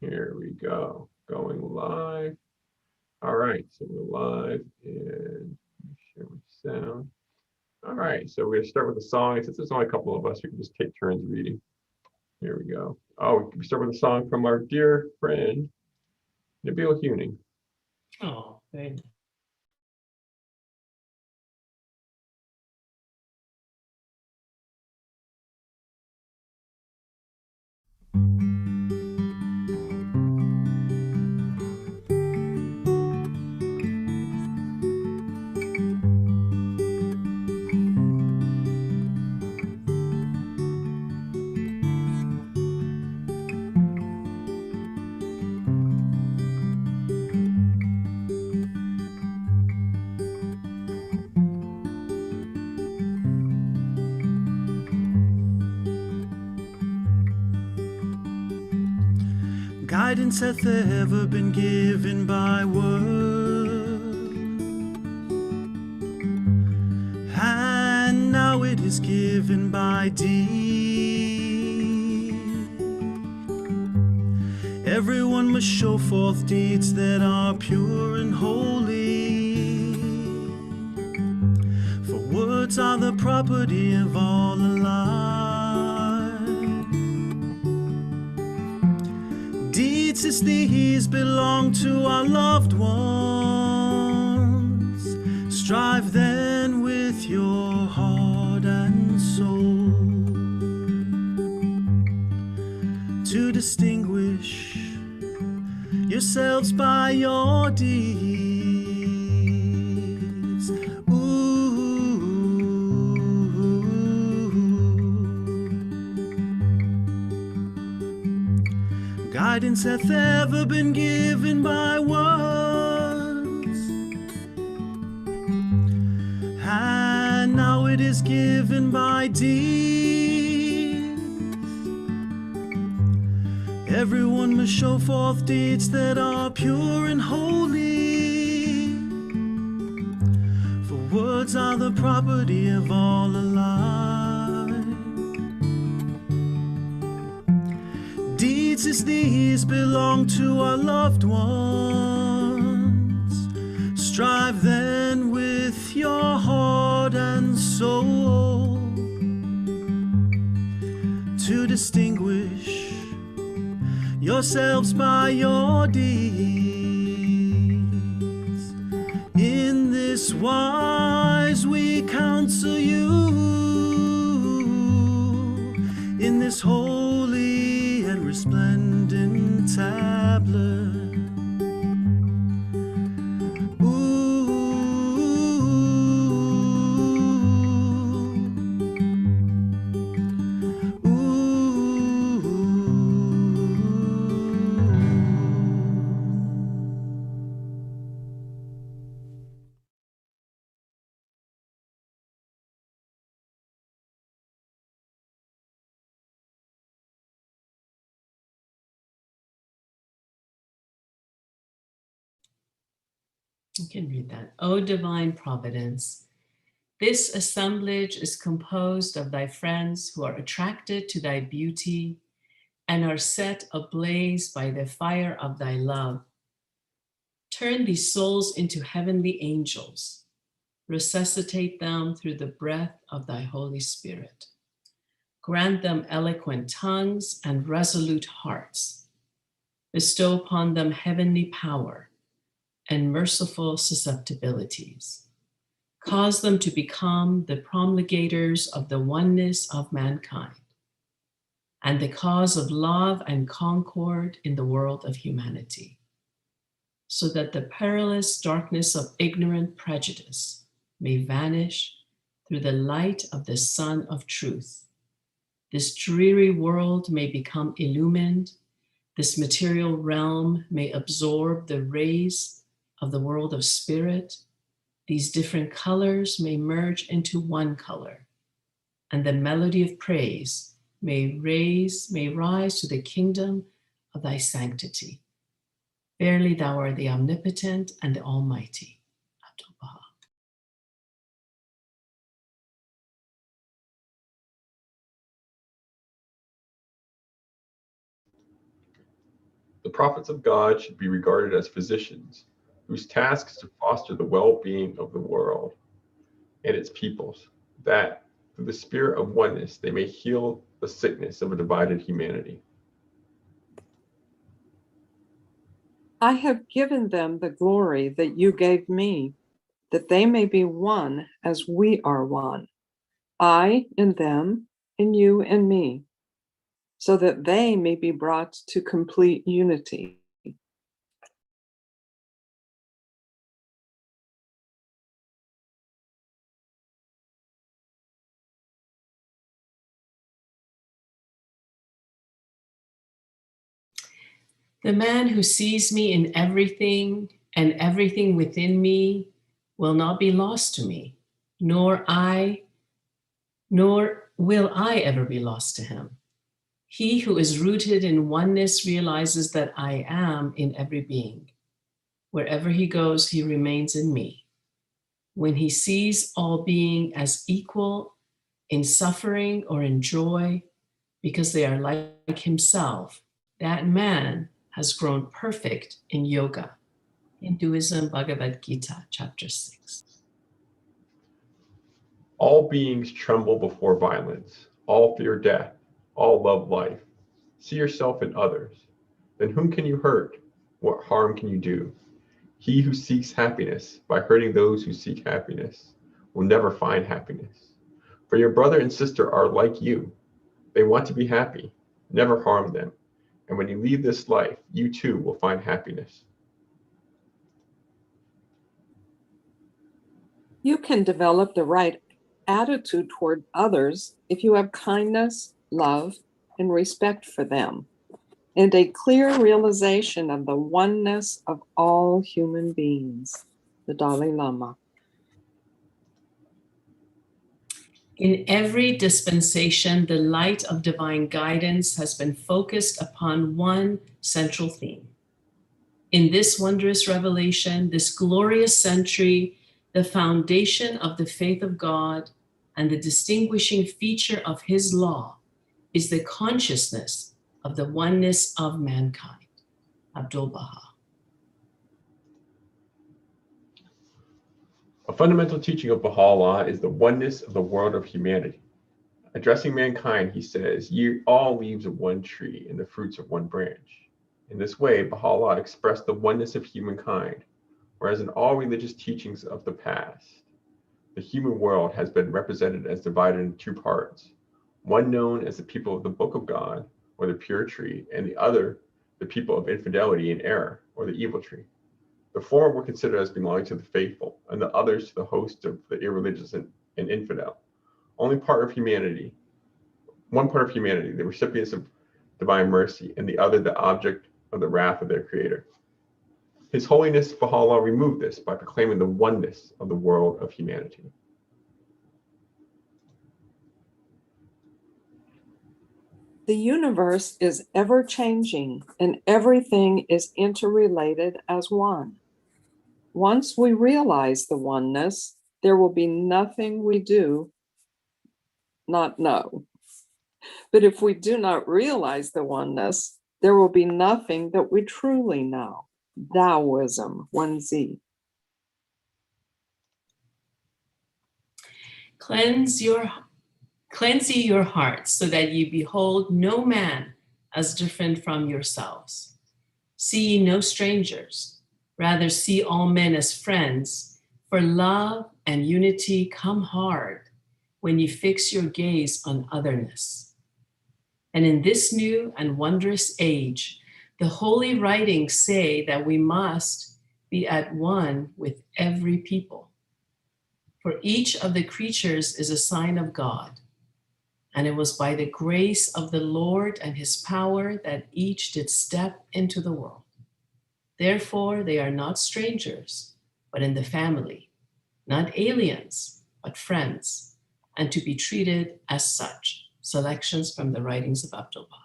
Here we go. Going live. All right, so we're live and share my sound. All right, so we're gonna start with a song. Since there's only a couple of us, we can just take turns reading. Here we go. Oh, we start with a song from our dear friend, Nabil Huning. Oh, very nice. Guidance hath ever been given by word, and now it is given by deed. Everyone must show forth deeds that are pure and holy, for words are the property of all alive. Deeds as these belong to our loved ones. Strive then with your heart and soul to distinguish yourselves by your deeds. Guidance hath ever been given by words, and now it is given by deeds. Everyone must show forth deeds that are pure and holy, for words are the property of all alive. Deeds as these belong to our loved ones. Strive then with your heart and soul to distinguish yourselves by your deeds. In this wise we counsel you, in this holy and resplendent tablet. You can read that. O divine providence, this assemblage is composed of thy friends who are attracted to thy beauty and are set ablaze by the fire of thy love. Turn these souls into heavenly angels. Resuscitate them through the breath of thy Holy Spirit. Grant them eloquent tongues and resolute hearts. Bestow upon them heavenly power and merciful susceptibilities. Cause them to become the promulgators of the oneness of mankind and the cause of love and concord in the world of humanity, so that the perilous darkness of ignorant prejudice may vanish through the light of the sun of truth. This dreary world may become illumined. This material realm may absorb the rays of the world of spirit. These different colors may merge into one color, and the melody of praise may rise to the kingdom of thy sanctity. Verily, thou art the omnipotent and the almighty. Abdu'l-Baha. The prophets of God should be regarded as physicians, whose task is to foster the well-being of the world and its peoples, that through the spirit of oneness they may heal the sickness of a divided humanity. I have given them the glory that you gave me, that they may be one as we are one, I in them and you in me, so that they may be brought to complete unity. The man who sees me in everything and everything within me will not be lost to me, nor will I ever be lost to him. He who is rooted in oneness realizes that I am in every being. Wherever he goes, he remains in me. When he sees all being as equal in suffering or in joy, because they are like himself, that man has grown perfect in yoga. Hinduism, Bhagavad Gita, chapter 6. All beings tremble before violence, all fear death, all love life. See yourself in others. Then whom can you hurt? What harm can you do? He who seeks happiness by hurting those who seek happiness will never find happiness. For your brother and sister are like you. They want to be happy. Never harm them. And when you leave this life, you too will find happiness. You can develop the right attitude toward others if you have kindness, love, and respect for them, and a clear realization of the oneness of all human beings. The Dalai Lama. In every dispensation, the light of divine guidance has been focused upon one central theme. In this wondrous revelation, this glorious century, the foundation of the faith of God and the distinguishing feature of his law is the consciousness of the oneness of mankind. Abdul Baha. A fundamental teaching of Baha'u'llah is the oneness of the world of humanity. Addressing mankind, he says, "Ye all leaves of one tree and the fruits of one branch." In this way, Baha'u'llah expressed the oneness of humankind, whereas in all religious teachings of the past, the human world has been represented as divided into two parts, one known as the people of the Book of God, or the pure tree, and the other, the people of infidelity and error, or the evil tree. The former were considered as belonging to the faithful, and the others to the host of the irreligious and infidel. One part of humanity, the recipients of divine mercy, and the other the object of the wrath of their creator. His Holiness Baha'u'llah removed this by proclaiming the oneness of the world of humanity. The universe is ever changing and everything is interrelated as one. Once we realize the oneness, there will be nothing we do not know. But if we do not realize the oneness, there will be nothing that we truly know. Taoism, 1Z. Cleanse ye your hearts so that ye behold no man as different from yourselves. See ye no strangers, rather see all men as friends, for love and unity come hard when ye fix your gaze on otherness. And in this new and wondrous age, the holy writings say that we must be at one with every people. For each of the creatures is a sign of God, and it was by the grace of the Lord and his power that each did step into the world. Therefore, they are not strangers, but in the family, not aliens, but friends, and to be treated as such. Selections from the writings of Abdul Baha.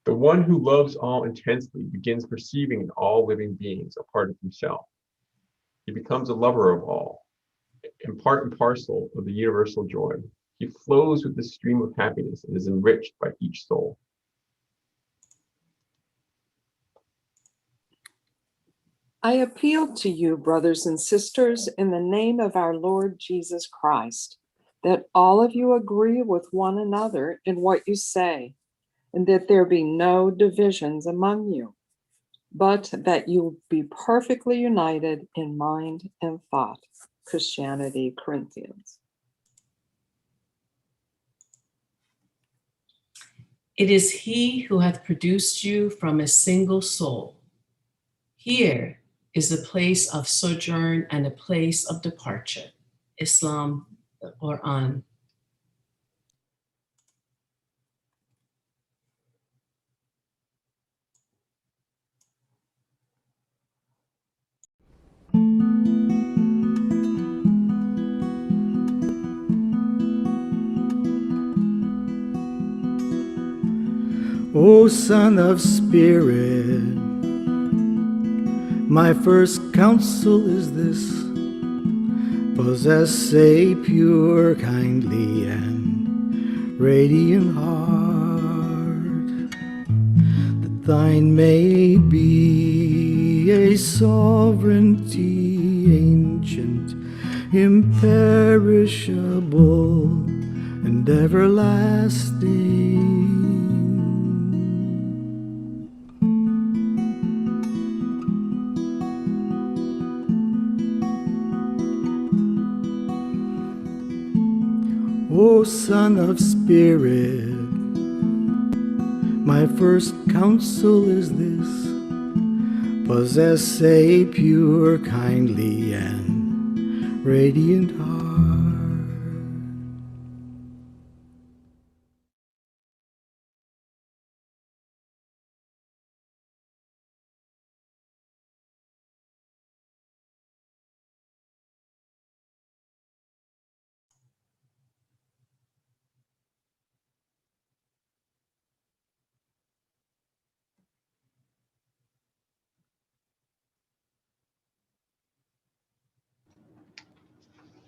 The one who loves all intensely begins perceiving in all living beings a part of himself. He becomes a lover of all, and part and parcel of the universal joy. She flows with the stream of happiness and is enriched by each soul. I appeal to you, brothers and sisters, in the name of our Lord Jesus Christ, that all of you agree with one another in what you say, and that there be no divisions among you, but that you be perfectly united in mind and thought. Christianity, Corinthians. It is he who hath produced you from a single soul. Here is a place of sojourn and a place of departure. Islam, the Quran. O Son of Spirit, my first counsel is this: possess a pure, kindly, and radiant heart, that thine may be a sovereignty ancient, imperishable, and everlasting. O Son of Spirit, my first counsel is this: possess a pure, kindly, and radiant heart.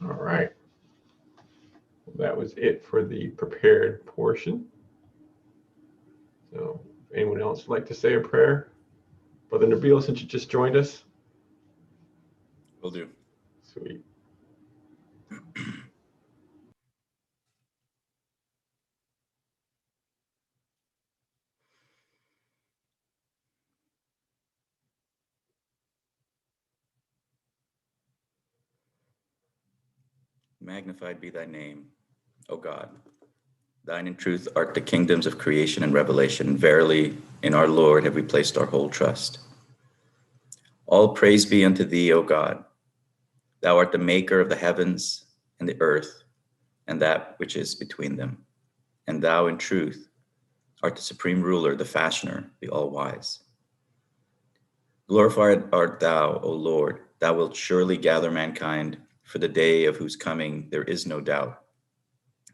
All right. Well, that was it for the prepared portion. So if anyone else would like to say a prayer? Brother Nabil, since you just joined us. Will do. Sweet. Magnified be thy name, O God. Thine in truth art the kingdoms of creation and revelation. Verily, in our Lord have we placed our whole trust. All praise be unto thee, O God. Thou art the maker of the heavens and the earth and that which is between them. And thou in truth art the supreme ruler, the fashioner, the all-wise. Glorified art thou, O Lord. Thou wilt surely gather mankind for the day of whose coming there is no doubt.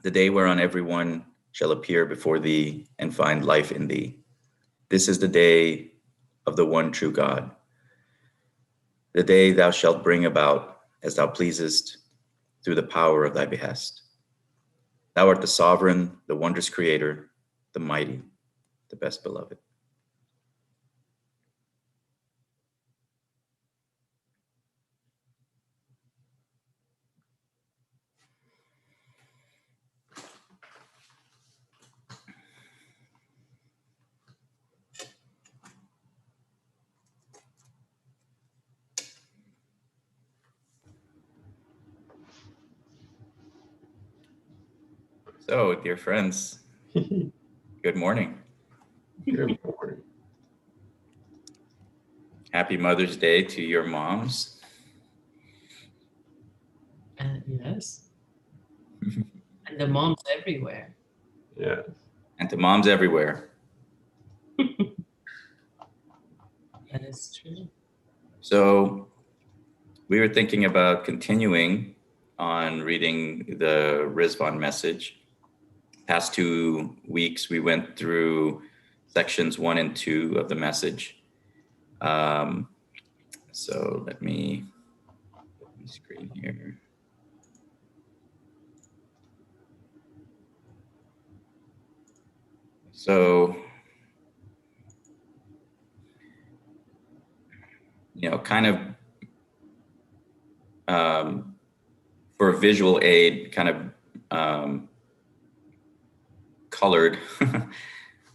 The day whereon everyone shall appear before thee and find life in thee. This is the day of the one true God. The day thou shalt bring about as thou pleasest through the power of thy behest. Thou art the sovereign, the wondrous creator, the mighty, the best beloved. So, dear friends, good morning. Good morning. Happy Mother's Day to your moms. Yes. And the moms everywhere. Yes. And to moms everywhere. That is true. So we were thinking about continuing on reading the Ridván Message. Past 2 weeks, we went through sections 1 and 2 of the message. So let me screen here. So, kind of for a visual aid, kind of colored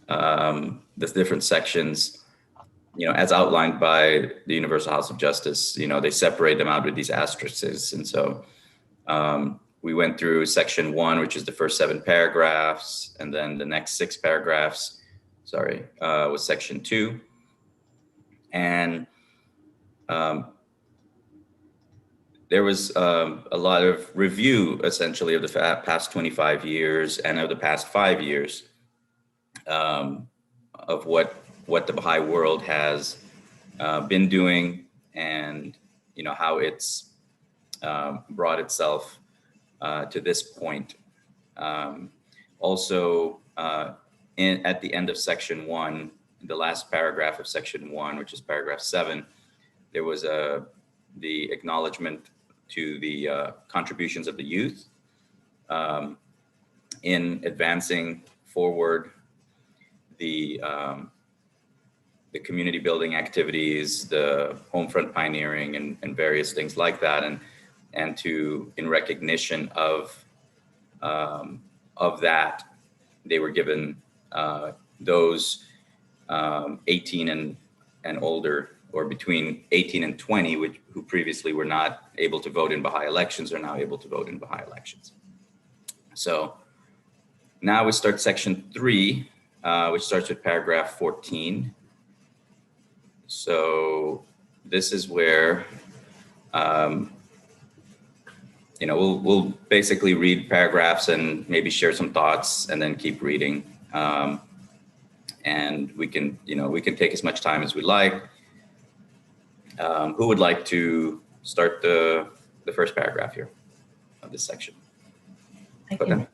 the different sections, as outlined by the Universal House of Justice. They separate them out with these asterisks. And so we went through section 1, which is the first 7 paragraphs, and then the next 6 paragraphs, was section 2. And there was a lot of review, essentially, of the past 25 years and of the past 5 years of what the Baha'i world has been doing, and how it's brought itself to this point. Also, at the end of section 1, the last paragraph of section 1, which is paragraph 7, there was the acknowledgement to the contributions of the youth in advancing forward the community building activities, the home front pioneering, and various things like that, and in recognition of that, they were given those 18 and older, or between 18 and 20, who previously were not able to vote in Baha'i elections, are now able to vote in Baha'i elections. So now we start section 3, which starts with paragraph 14. So this is where we'll basically read paragraphs and maybe share some thoughts, and then keep reading. And we can take as much time as we like. Who would like to start the first paragraph here of this section? I can.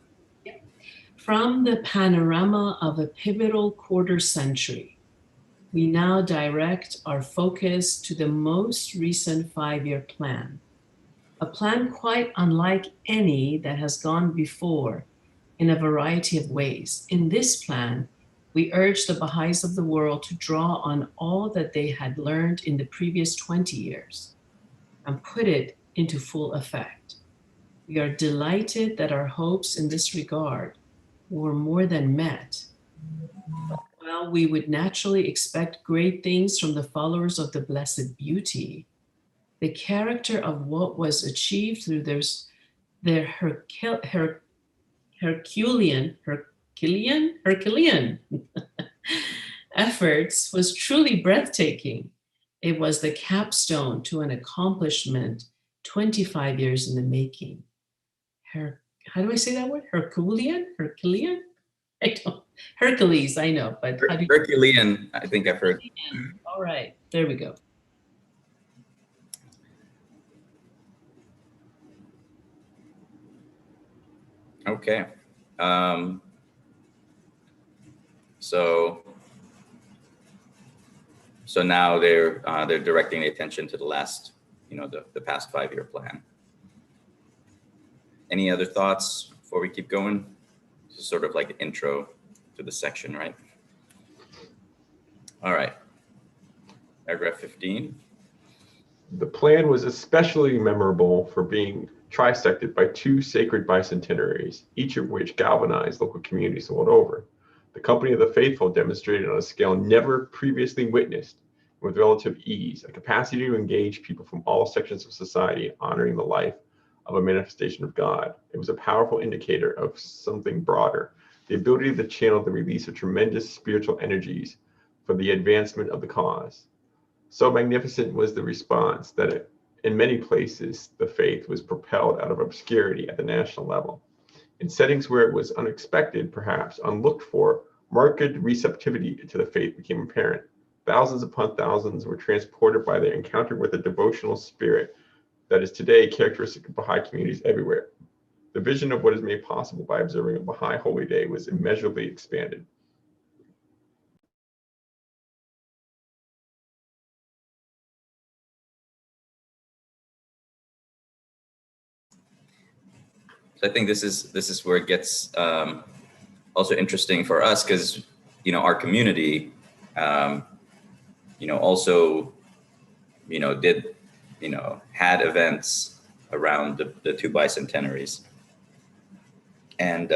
Yep. From the panorama of a pivotal quarter century, we now direct our focus to the most recent 5-year plan, a plan quite unlike any that has gone before in a variety of ways. In this plan, we urge the Baha'is of the world to draw on all that they had learned in the previous 20 years and put it into full effect. We are delighted that our hopes in this regard were more than met. While we would naturally expect great things from the followers of the Blessed Beauty, the character of what was achieved through their Herculean efforts was truly breathtaking. It was the capstone to an accomplishment 25 years in the making. How do I say that word? Herculean? Hercules, I know, but how do you... Herculean, I think I've heard. All right, there we go. Okay. So now they're directing the attention to the last, the past 5-year plan. Any other thoughts before we keep going? This is sort of like an intro to the section, right? All right. Paragraph 15. The plan was especially memorable for being trisected by 2 sacred bicentenaries, each of which galvanized local communities the world over. The Company of the Faithful demonstrated on a scale never previously witnessed, with relative ease, a capacity to engage people from all sections of society, honoring the life of a manifestation of God. It was a powerful indicator of something broader, the ability to channel the release of tremendous spiritual energies for the advancement of the cause. So magnificent was the response that in many places, the faith was propelled out of obscurity at the national level. In settings where it was unexpected, perhaps unlooked for, marked receptivity to the faith became apparent. Thousands upon thousands were transported by their encounter with the devotional spirit that is today characteristic of Baha'i communities everywhere. The vision of what is made possible by observing a Baha'i holy day was immeasurably expanded. So I think this is where it gets also interesting for us, because our community, also, did, had events around the two bicentenaries. And,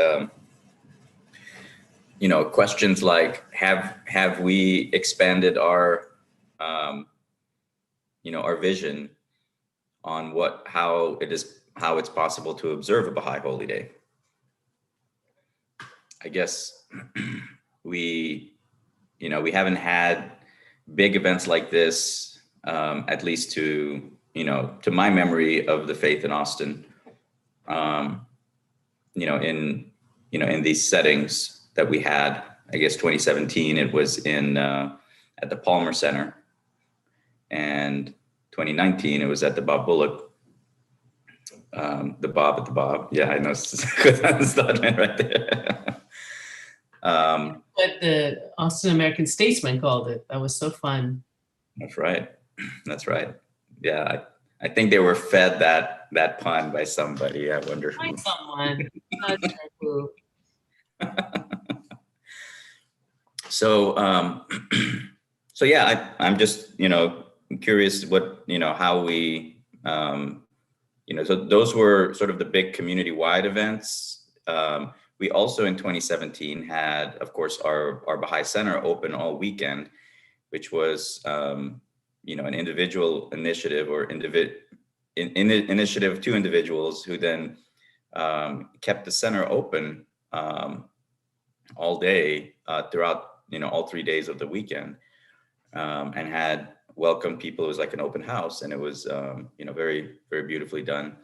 questions like, have we expanded our, our vision on how it's possible to observe a Baha'i holy day? I guess we haven't had big events like this, at least to my memory of the faith in Austin, in these settings that we had. I guess 2017, it was at the Palmer Center, and 2019, it was at the Bob Bullock, the Bob at the Bob. Yeah, I know. That's right there. What the Austin American Statesman called it. That was so fun. That's right. That's right. Yeah, I think they were fed that pun by somebody. I wonder who. By someone. Not sure who. So, so yeah, I'm just curious what how we so those were sort of the big community-wide events. We also in 2017 had, of course, our Baha'i Center open all weekend, which was an individual initiative or initiative of two individuals who then kept the center open all day throughout all 3 days of the weekend, and had welcomed people. It was like an open house, and it was very, very beautifully done.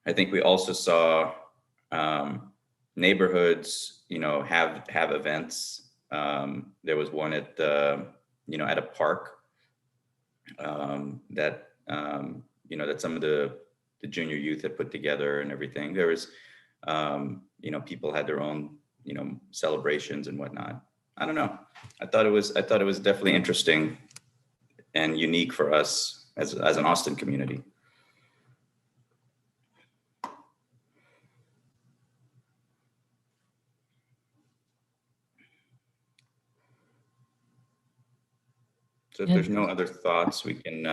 I think we also saw neighborhoods have events. There was one at at a park that that some of the junior youth had put together and everything. There was people had their own celebrations and whatnot. I don't know. I thought it was definitely interesting and unique for us as an Austin community. So if there's no other thoughts, we can.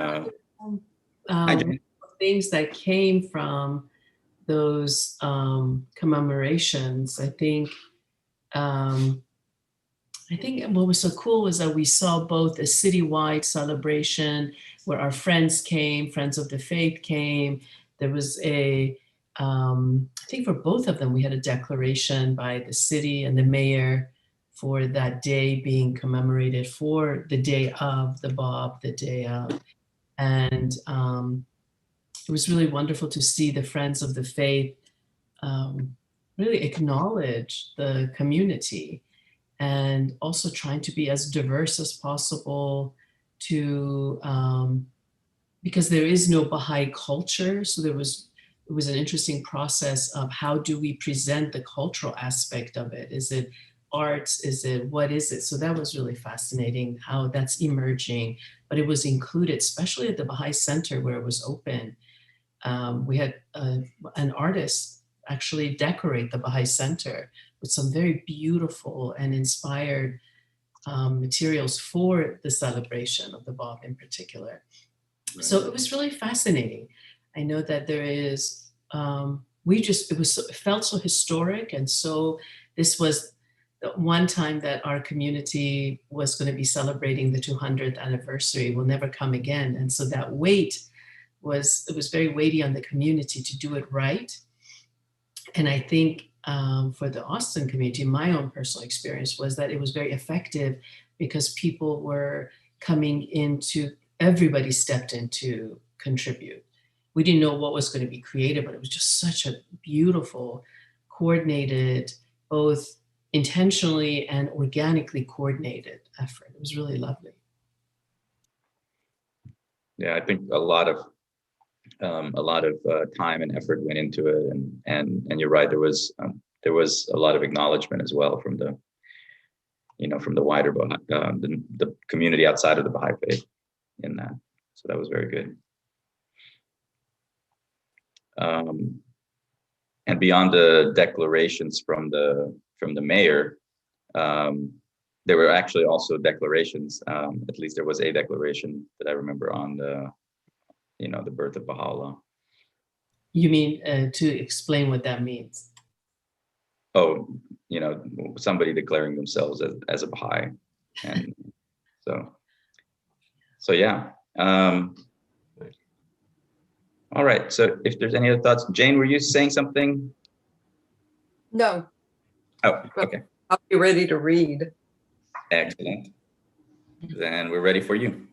Things that came from those commemorations, I think what was so cool was that we saw both a citywide celebration where our friends of the faith came. There was I think for both of them, we had a declaration by the city and the mayor for that day being commemorated for the day of the Bob, the day of. And it was really wonderful to see the friends of the faith really acknowledge the community, and also trying to be as diverse as possible because there is no Baha'i culture. So it was an interesting process of how do we present the cultural aspect of it? Is it arts? What is it? So that was really fascinating how that's emerging, but it was included, especially at the Baha'i Center where it was open. We had an artist actually decorate the Baha'i Center with some very beautiful and inspired materials for the celebration of the Bob in particular. Right. So it was really fascinating. I know that there is, it felt so historic. And so this was the one time that our community was going to be celebrating the 200th anniversary, will never come again. And so that weight was very weighty on the community to do it right. And I think for the Austin community, my own personal experience was that it was very effective because people were coming into, everybody stepped in to contribute. We didn't know what was going to be created, but it was just such a beautiful, coordinated, both intentionally and organically coordinated effort. It was really lovely. Yeah, I think a lot of time and effort went into it, and you're right. There was a lot of acknowledgement as well from the wider the community outside of the Baha'i faith in that. So that was very good. And beyond the declarations from the mayor, there were actually also declarations. At least there was a declaration that I remember on the, the birth of Baha'u'llah. You mean to explain what that means? Oh, somebody declaring themselves as a Baha'i. And so yeah. All right. So if there's any other thoughts, Jane, were you saying something? No. Oh, okay. I'll be ready to read. Excellent. Then we're ready for you.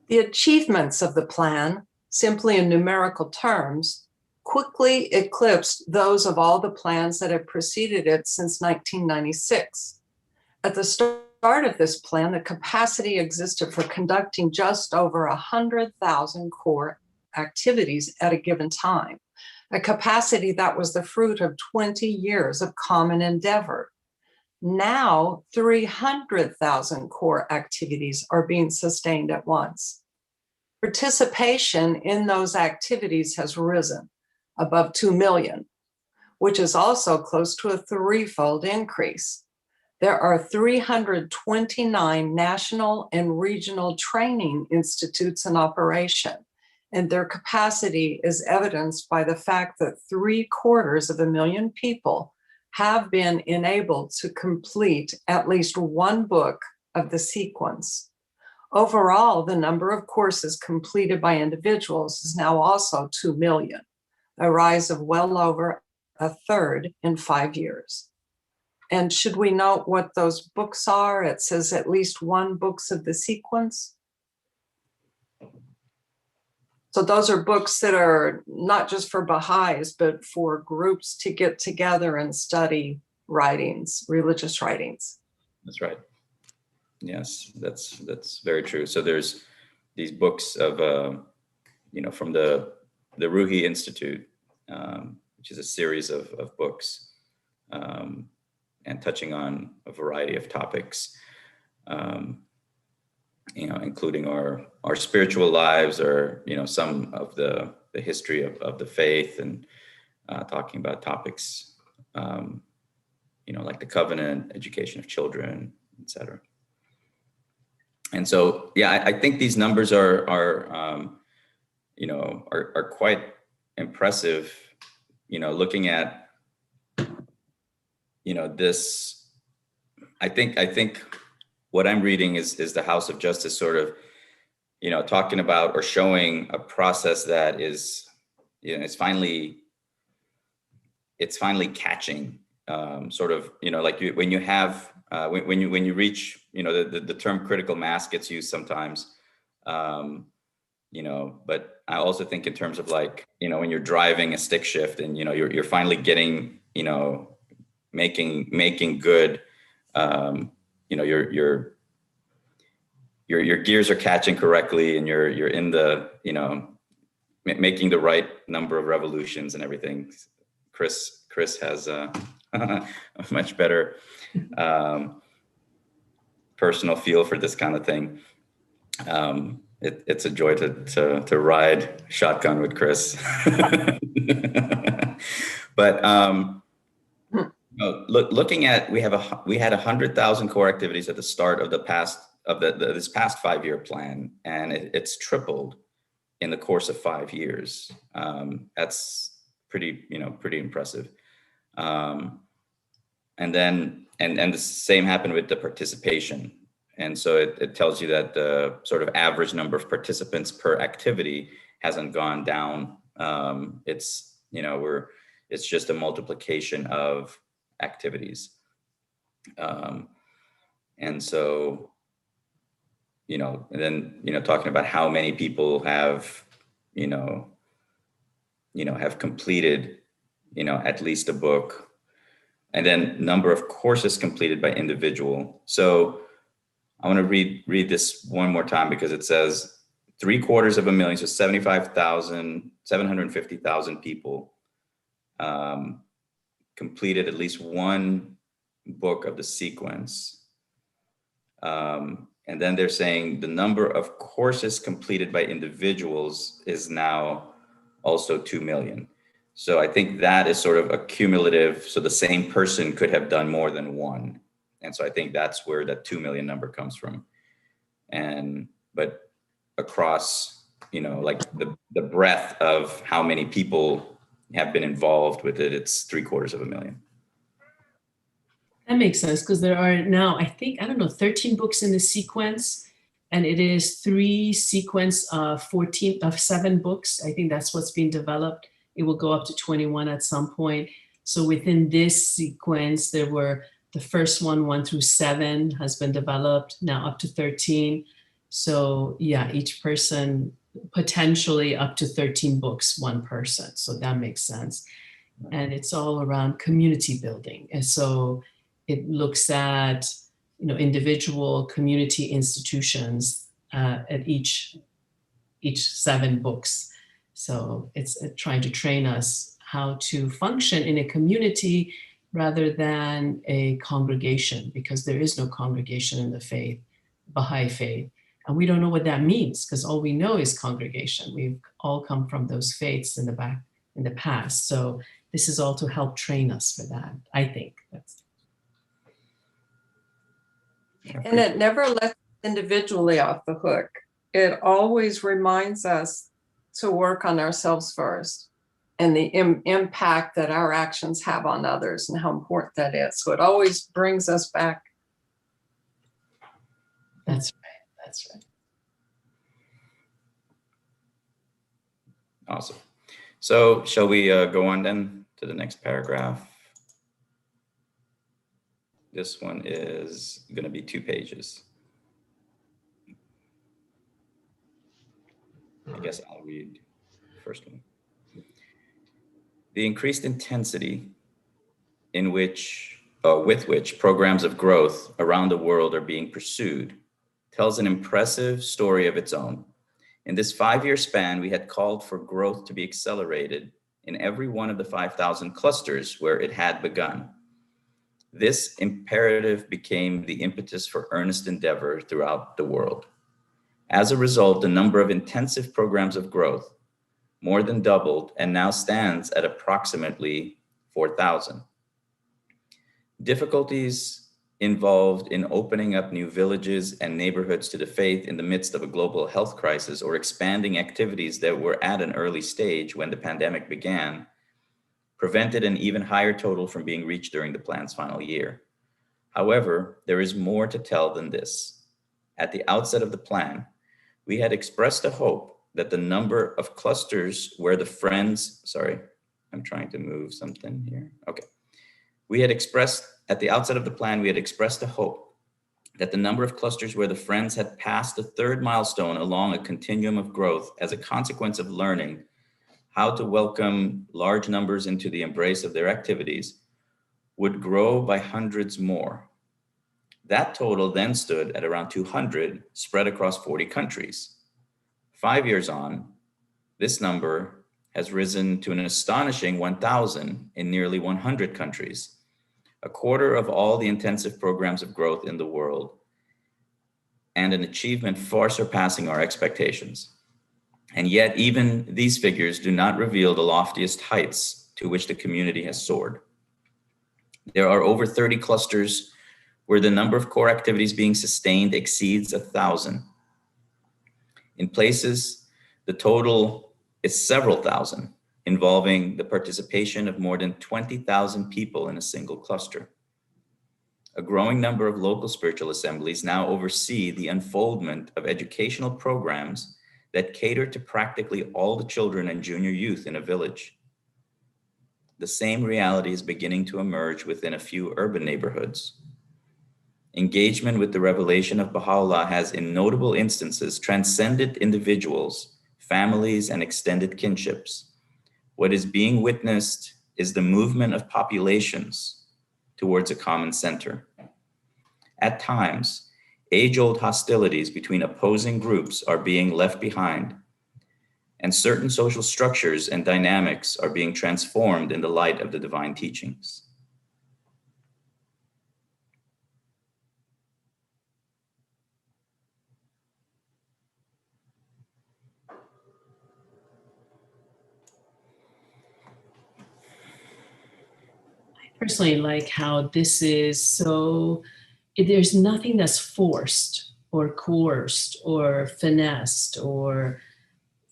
The achievements of the plan, simply in numerical terms, quickly eclipsed those of all the plans that had preceded it since 1996. At the start of this plan, the capacity existed for conducting just over 100,000 core activities at a given time, a capacity that was the fruit of 20 years of common endeavor. Now, 300,000 core activities are being sustained at once. Participation in those activities has risen above 2 million, which is also close to a threefold increase. There are 329 national and regional training institutes in operation, and their capacity is evidenced by the fact that 750,000 people have been enabled to complete at least one book of the sequence. Overall, the number of courses completed by individuals is now also 2 million, a rise of well over a third in 5 years. And should we note what those books are? It says at least one books of the sequence. So those are books that are not just for Baha'is, but for groups to get together and study writings, religious writings. That's right. Yes, that's very true. So there's these books of, from the Ruhi Institute, which is a series of books, and touching on a variety of topics, including our spiritual lives, or, some of the history of the faith, and talking about topics, like the covenant, education of children, etc. And so, yeah, I think these numbers are quite impressive. Looking at, this, I think what I'm reading is the House of Justice sort of, talking about or showing a process that is, it's finally catching, sort of, like when you have, when you reach, the term critical mass gets used sometimes, but I also think in terms of like, when you're driving a stick shift and, you're finally getting, making good, your gears are catching correctly, and you're in the, making the right number of revolutions and everything. Chris has a much better personal feel for this kind of thing. It's a joy to ride shotgun with Chris. But looking at, we had 100,000 core activities at the start of this past 5-year plan, and it's tripled in the course of 5 years. That's pretty impressive. And then the same happened with the participation. And so it tells you that the sort of average number of participants per activity hasn't gone down. It's just a multiplication of activities. And so, and then, talking about how many people have, have completed, at least a book, and then number of courses completed by individual. So I want to read this one more time, because it says 750,000, so 750,000 people completed at least one book of the sequence. And then they're saying the number of courses completed by individuals is now also 2 million. So I think that is sort of a cumulative, so the same person could have done more than one. And so I think that's where that 2 million number comes from. But across, like the breadth of how many people have been involved with it, it's 750,000. That makes sense, because there are now, I think, 13 books in the sequence, and it is 3 sequence of 7 books. I think that's what's being developed. It will go up to 21 at some point. So within this sequence, there were the first one, 1 through 7, has been developed, now up to 13. So yeah, each person potentially up to 13 books, one person. So that makes sense. And it's all around community building. And so it looks at, individual community institutions at each 7 books. So it's trying to train us how to function in a community rather than a congregation, because there is no congregation in the faith, Baha'i faith. And we don't know what that means, because all we know is congregation. We've all come from those faiths in the past. So this is all to help train us for that, I think. And it never lets individually off the hook. It always reminds us to work on ourselves first and the impact that our actions have on others and how important that is. So it always brings us back. That's right. That's right. Awesome. So shall we go on then to the next paragraph? This one is going to be 2 pages. I guess I'll read the first one. The increased intensity with which programs of growth around the world are being pursued tells an impressive story of its own. In this 5-year span, we had called for growth to be accelerated in every one of the 5,000 clusters where it had begun. This imperative became the impetus for earnest endeavor throughout the world. As a result, the number of intensive programs of growth more than doubled and now stands at approximately 4,000. Difficulties involved in opening up new villages and neighborhoods to the faith in the midst of a global health crisis, or expanding activities that were at an early stage when the pandemic began, prevented an even higher total from being reached during the plan's final year. However, there is more to tell than this. At the outset of the plan, we had expressed a hope that the number of clusters where the friends, I'm trying to move something here. Okay. At the outset of the plan, we had expressed a hope that the number of clusters where the friends had passed the 3rd milestone along a continuum of growth as a consequence of learning how to welcome large numbers into the embrace of their activities would grow by hundreds more. That total then stood at around 200, spread across 40 countries. 5 years on, this number has risen to an astonishing 1,000 in nearly 100 countries, a quarter of all the intensive programs of growth in the world, and an achievement far surpassing our expectations. And yet, even these figures do not reveal the loftiest heights to which the community has soared. There are over 30 clusters where the number of core activities being sustained exceeds 1,000. In places, the total is several thousand, involving the participation of more than 20,000 people in a single cluster. A growing number of local spiritual assemblies now oversee the unfoldment of educational programs that cater to practically all the children and junior youth in a village. The same reality is beginning to emerge within a few urban neighborhoods. Engagement with the revelation of Baha'u'llah has, in notable instances, transcended individuals, families, and extended kinships. What is being witnessed is the movement of populations towards a common center. At times, age-old hostilities between opposing groups are being left behind, and certain social structures and dynamics are being transformed in the light of the divine teachings. personally like how this is so, there's nothing that's forced or coerced or finessed or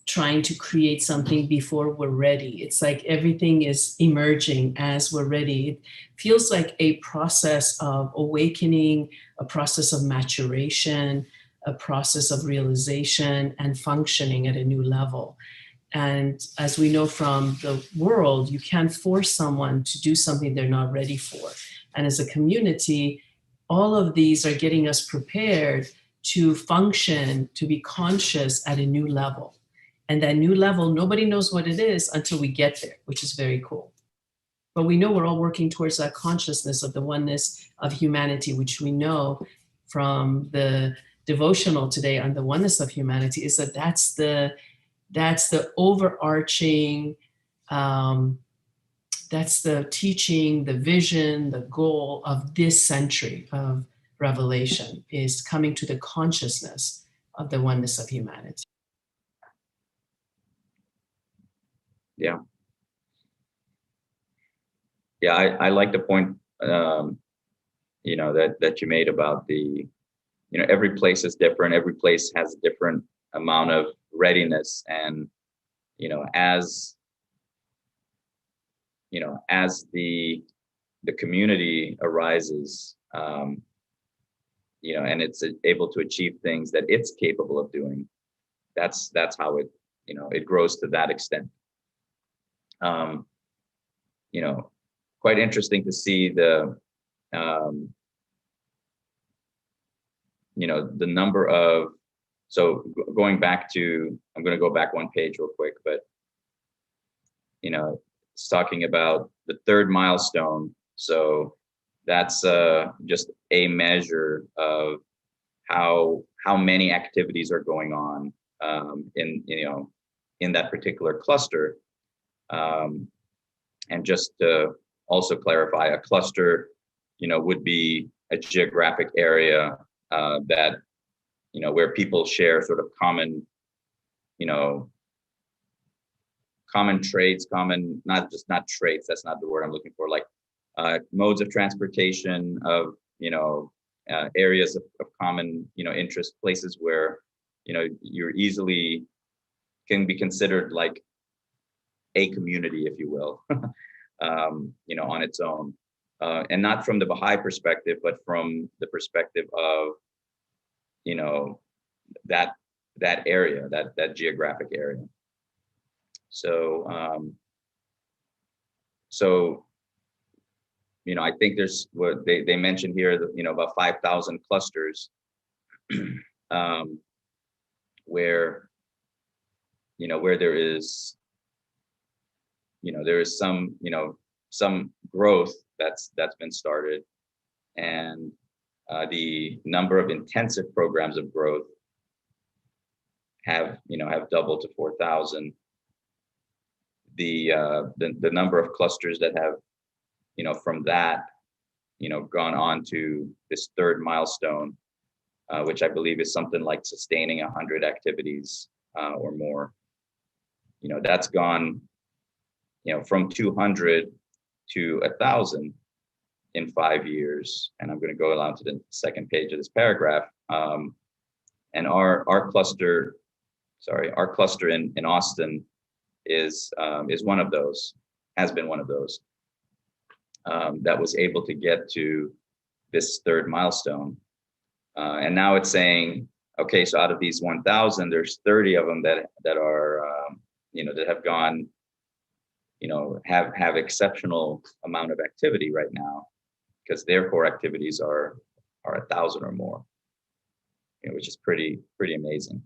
trying to create something before we're ready. It's like everything is emerging as we're ready. It feels like a process of awakening, a process of maturation, a process of realization and functioning at a new level. And as we know from the world, you can't force someone to do something they're not ready for. And as a community, all of these are getting us prepared to function, to be conscious at a new level. And that new level, nobody knows what it is until we get there, which is very cool. But we know we're all working towards that consciousness of the oneness of humanity, which we know from the devotional today on the oneness of humanity, is that that's the overarching, that's the teaching, the vision, the goal of this century of revelation, is coming to the consciousness of the oneness of humanity. Yeah. Yeah, I like the point, you know, that you made about the, you know, every place is different. Every place has a different amount of readiness. And, you know, as the community arises, you know, and it's able to achieve things that it's capable of doing, that's how it, you know, it grows to that extent. You know, quite interesting to see the, you know, the number of, so going back to, I'm going to go back one page real quick, but, you know, it's talking about the third milestone. So that's just a measure of how many activities are going on in, you know, in that particular cluster. And just to also clarify, a cluster, you know, would be a geographic area that, you know, where people share sort of common, you know, common traits, common, not traits, that's not the word I'm looking for, like modes of transportation, of, you know, areas of common, you know, interest, places where, you know, you're easily can be considered like a community, if you will, you know, on its own. And not from the Baha'i perspective, but from the perspective of, you know, that area, that geographic area. So, so, you know, I think there's what they mentioned here, you know, about 5,000 clusters, where, you know, where there is, you know, there is some, you know, some growth that's been started, and the number of intensive programs of growth have doubled to 4,000. The number of clusters that have, you know, from that, you know, gone on to this third milestone, which I believe is something like sustaining 100 activities or more. You know, that's gone, you know, from 200 to 1,000 in 5 years. And I'm going to go along to the second page of this paragraph. And our cluster in Austin is one of those, has been one of those that was able to get to this third milestone. And now it's saying, okay, so out of these 1,000, there's 30 of them that are, you know, that have gone, you know, have exceptional amount of activity right now, because their core activities are 1,000 or more, you know, which is pretty amazing.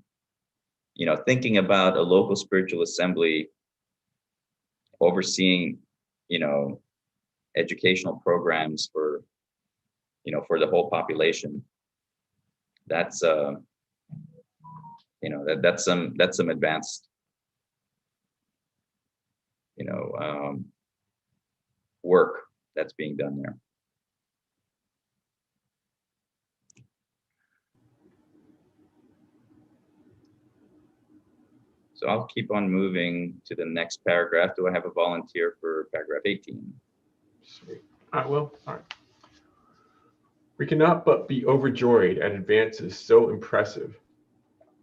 You know, thinking about a local spiritual assembly overseeing, you know, educational programs for, you know, for the whole population, that's you know, that's some advanced, you know, work that's being done there. So I'll keep on moving to the next paragraph. Do I have a volunteer for paragraph 18? I will. All right. We cannot but be overjoyed at advances so impressive.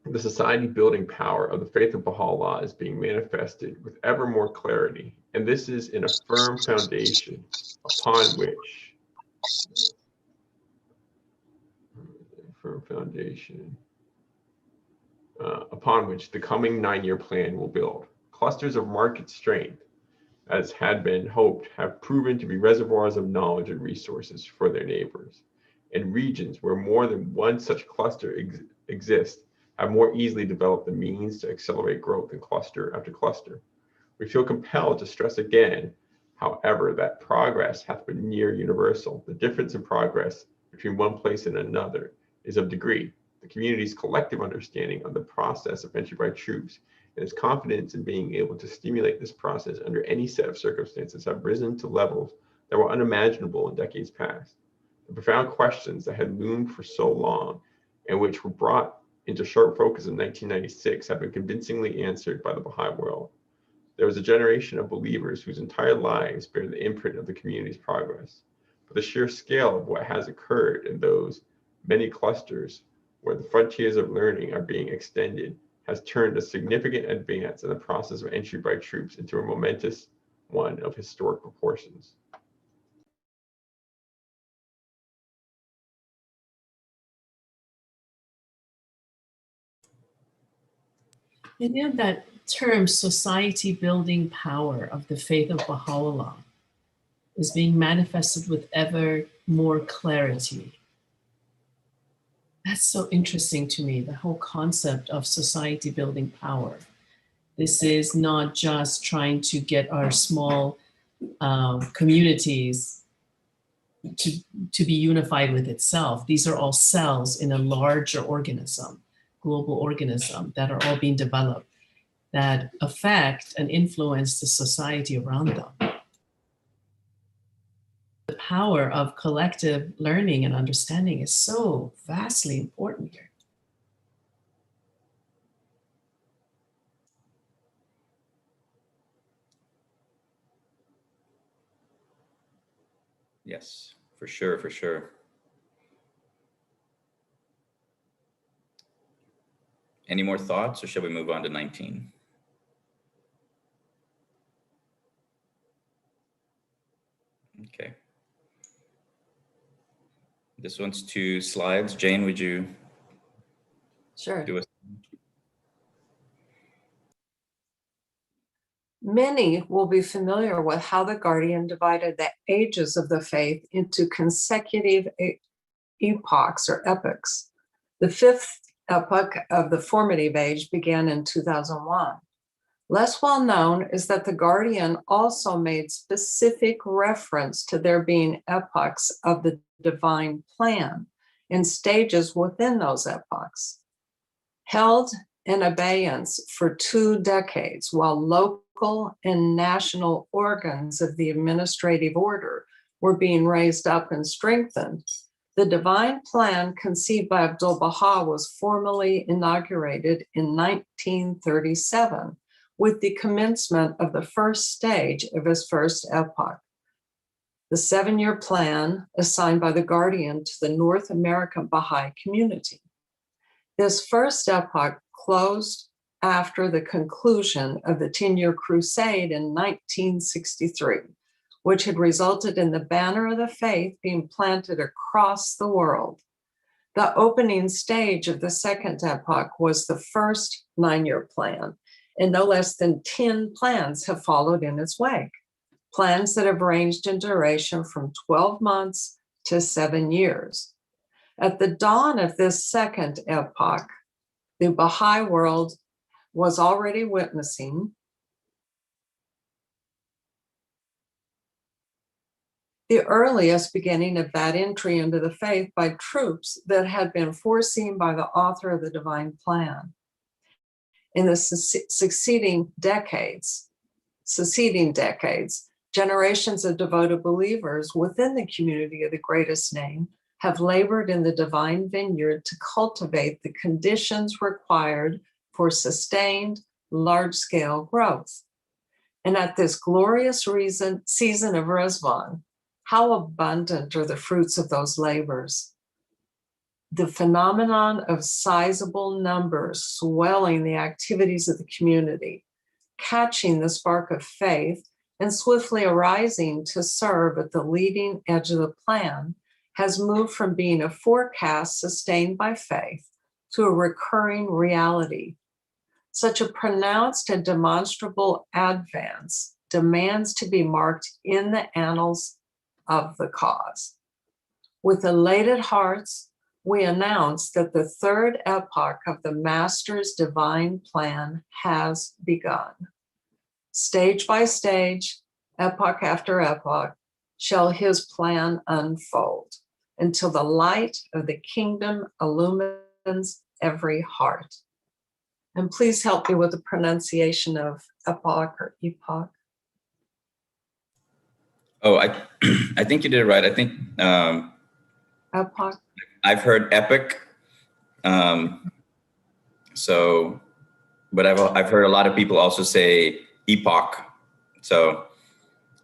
The society building power of the faith of Baha'u'llah is being manifested with ever more clarity, and this is in a firm foundation upon which the coming 9-year plan will build. Clusters of market strength, as had been hoped, have proven to be reservoirs of knowledge and resources for their neighbors. And regions where more than one such cluster exists have more easily developed the means to accelerate growth in cluster after cluster. We feel compelled to stress again, however, that progress hath been near universal. The difference in progress between one place and another is of degree. The community's collective understanding of the process of entry by troops and its confidence in being able to stimulate this process under any set of circumstances have risen to levels that were unimaginable in decades past. The profound questions that had loomed for so long and which were brought into sharp focus in 1996 have been convincingly answered by the Baha'i world. There was a generation of believers whose entire lives bear the imprint of the community's progress. But the sheer scale of what has occurred in those many clusters where the frontiers of learning are being extended has turned a significant advance in the process of entry by troops into a momentous one of historic proportions. And yet that term, society building power of the faith of Baha'u'llah, is being manifested with ever more clarity. That's so interesting to me, the whole concept of society building power. This is not just trying to get our small communities to be unified with itself. These are all cells in a larger organism, global organism, that are all being developed that affect and influence the society around them. The power of collective learning and understanding is so vastly important here. Yes, for sure, for sure. Any more thoughts, or shall we move on to 19? Okay. This one's 2 slides. Jane, would you Sure. do a... Many will be familiar with how the Guardian divided the ages of the faith into consecutive epochs or epochs. The 5th epoch of the formative age began in 2001. Less well known is that the Guardian also made specific reference to there being epochs of the divine plan and stages within those epochs. Held in abeyance for 2 decades while local and national organs of the administrative order were being raised up and strengthened, the divine plan conceived by Abdu'l-Baha was formally inaugurated in 1937 with the commencement of the first stage of his first epoch, the 7-year plan assigned by the Guardian to the North American Baha'i community. This first epoch closed after the conclusion of the 10-year crusade in 1963, which had resulted in the banner of the faith being planted across the world. The opening stage of the second epoch was the first 9-year plan, and no less than 10 plans have followed in its wake, plans that have ranged in duration from 12 months to 7 years. At the dawn of this second epoch, the Baha'i world was already witnessing the earliest beginning of that entry into the faith by troops that had been foreseen by the author of the divine plan. In the succeeding decades, generations of devoted believers within the community of the greatest name have labored in the divine vineyard to cultivate the conditions required for sustained large-scale growth. And at this glorious season of Ridván, How abundant are the fruits of those labors. The phenomenon of sizable numbers swelling the activities of the community, catching the spark of faith, and swiftly arising to serve at the leading edge of the plan, has moved from being a forecast sustained by faith to a recurring reality. Such a pronounced and demonstrable advance demands to be marked in the annals of the cause. With elated hearts, we announce that the third epoch of the Master's divine plan has begun. Stage by stage, epoch after epoch, shall his plan unfold until the light of the kingdom illumines every heart. And please help me with the pronunciation of epoch or epoch. Oh, I think you did it right. I think Epoch. I've heard epic. So, but I've heard a lot of people also say epoch. So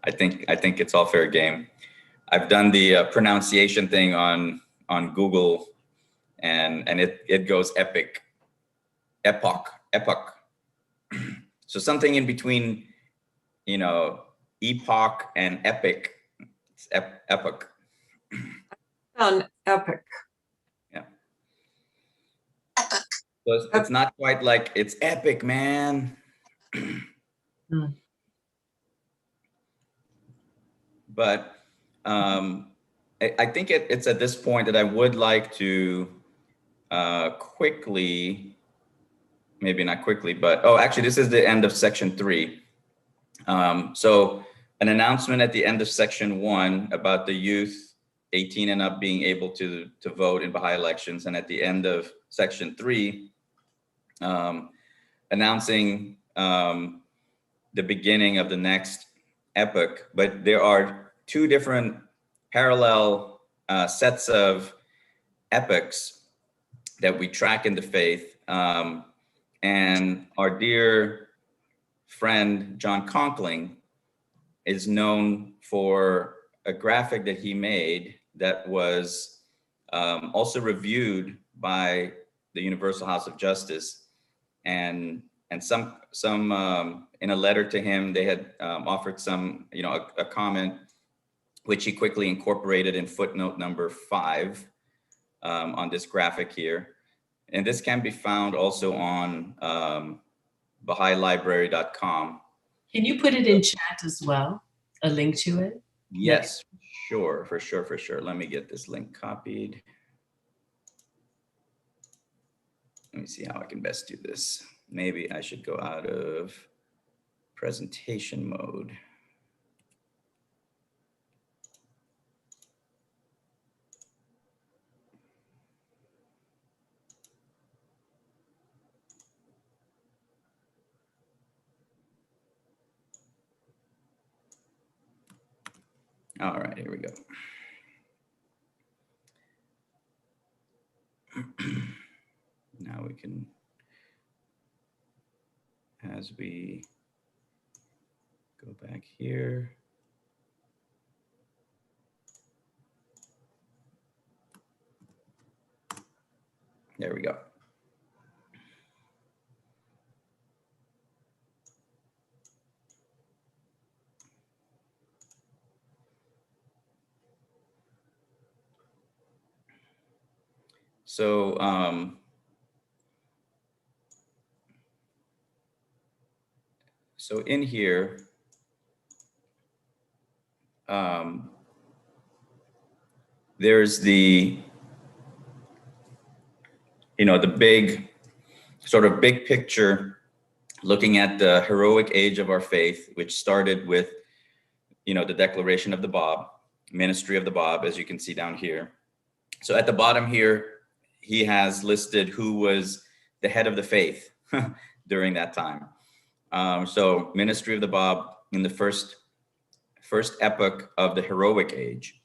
I think it's all fair game. I've done the pronunciation thing on Google, and it goes epic, epoch. So something in between, epoch and epic. It's epoch. On epic. Yeah. Epic. So it's not quite like it's epic, man. But I think it's at this point that I would like to quickly, maybe not quickly, but actually this is the end of section 3. So an announcement at the end of section 1 about the youth 18 and up being able to vote in Baha'i elections, and at the end of section 3, announcing the beginning of the next epoch. But there are 2 different parallel sets of epochs that we track in the faith. And our dear friend, John Conkling, is known for a graphic that he made that was also reviewed by the Universal House of Justice. And some in a letter to him, they had offered some, a comment, which he quickly incorporated in footnote number 5 on this graphic here. And this can be found also on Baha'íLibrary.com. Can you put it in chat as well? A link to it? Yes, sure, for sure. Let me get this link copied. Let me see how I can best do this. Maybe I should go out of presentation mode. All right, here we go. Now we can, as we go back here. There we go. So, so in here, there's the, the big, sort of big picture, looking at the heroic age of our faith, which started with, the declaration of the Bab, ministry of the Bab, as you can see down here. So at the bottom here, he has listed who was the head of the faith during that time. So ministry of the Bab in the first epoch of the heroic age,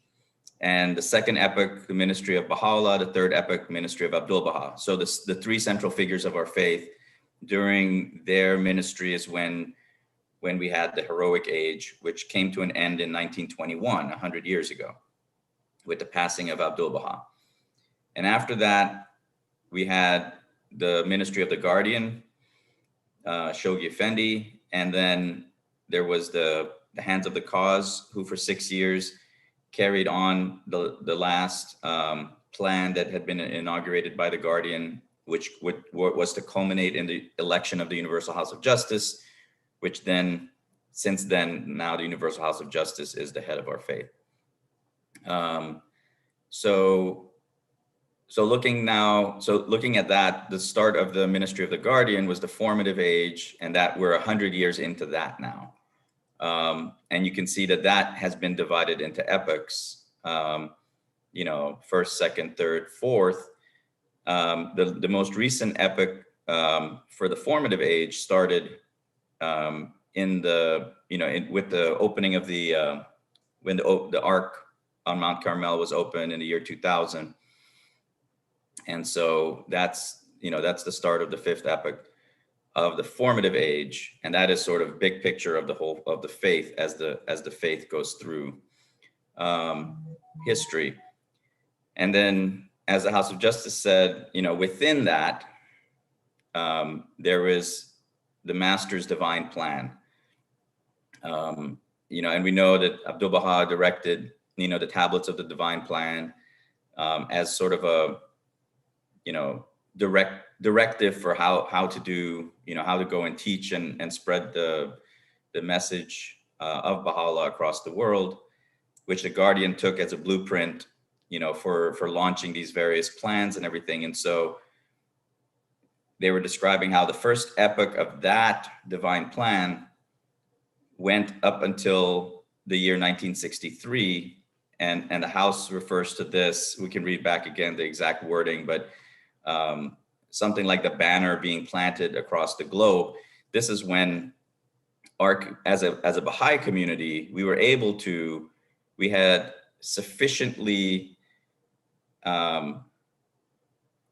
and the second epoch, the ministry of Baha'u'llah, the third epoch, ministry of Abdul Baha. So the 3 central figures of our faith during their ministry is when when we had the heroic age, which came to an end in 1921, 100 years ago, with the passing of Abdul Baha. And after that, we had the Ministry of the Guardian, Shoghi Effendi, and then there was the Hands of the Cause, who for 6 years carried on the last plan that had been inaugurated by the Guardian, which was to culminate in the election of the Universal House of Justice, which then, since then, now the Universal House of Justice is the head of our faith. So looking at that, the start of the Ministry of the Guardian was the formative age, and that we're 100 years into that now. And you can see that has been divided into epochs, first, second, third, fourth. The most recent epoch for the formative age started with the opening of when the Ark on Mount Carmel was opened in the year 2000. And so that's the start of the fifth epoch of the formative age. And that is sort of big picture of the faith as the faith goes through history. And then, as the House of Justice said, within that, there is the Master's divine plan. And we know that Abdul Baha directed, the tablets of the divine plan as sort of a, directive for how to do, how to go and teach and spread the message of Baha'u'llah across the world, which the Guardian took as a blueprint, for launching these various plans and everything. And so they were describing how the first epoch of that divine plan went up until the year 1963. And the House refers to this, we can read back again the exact wording, but something like the banner being planted across the globe. This is when as a Baha'i community, we had sufficiently